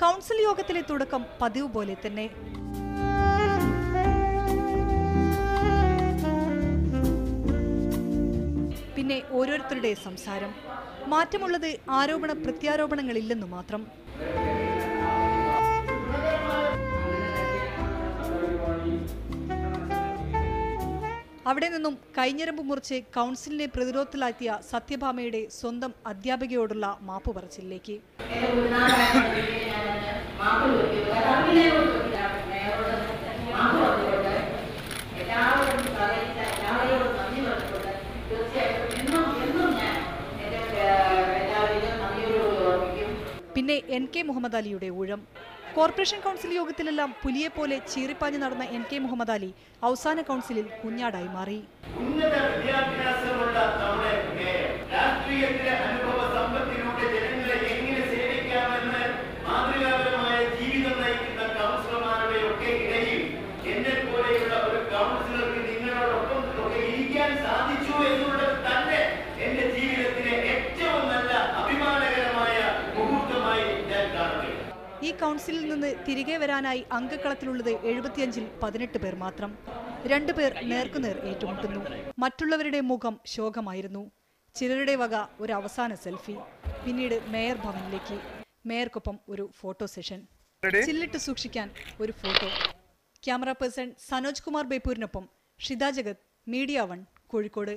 Council യോഗത്തിലെ തുടക്കം പതിവ് പോലെ തന്നെ. പിന്നെ ഓരോരുത്തരുടെ സംസാരം. മാറ്റമുള്ളത് ആരോപണ പ്രത്യാരോപണങ്ങളില്ലെന്നു മാത്രം. അവിടെ നിന്നും കൈഞ്ഞരമ്പ് മുറിച്ച് കൗൺസിലിനെ പ്രതിരോധത്തിലാക്കിയ സത്യഭാമയുടെ സ്വന്തം അധ്യാപികയോടുള്ള മാപ്പ് പറച്ചിലേക്ക്. പിന്നെ NK മുഹമ്മദ് അലിയുടെ ഊഴം. കോർപ്പറേഷൻ കൗൺസിൽ യോഗത്തിലെല്ലാം പുലിയെപ്പോലെ ചീറിപ്പാഞ്ഞു നടന്ന NK മുഹമ്മദ് അലി അവസാന കൗൺസിലിൽ കുഞ്ഞാടായി മാറി. ഈ കൗൺസിലിൽ നിന്ന് തിരികെ വരാനായി അംഗക്കളത്തിലുള്ളത് 75-ൽ 18 പേർ മാത്രം. 2 പേർ നേർക്കുനേർ ഏറ്റുമുട്ടുന്നു. മറ്റുള്ളവരുടെ മുഖം ശോകമായിരുന്നു. ചിലരുടെ വക ഒരു അവസാന സെൽഫി. പിന്നീട് മേയർ ഭവനിലേക്ക്. മേയർക്കൊപ്പം ഒരു ഫോട്ടോ സെഷൻ. ചില്ലിട്ട് സൂക്ഷിക്കാൻ ഒരു photo. Camera person Sanoj Kumar ബേപ്പൂരിനൊപ്പം ഷിത ജഗത്, മീഡിയ 1, കോഴിക്കോട്.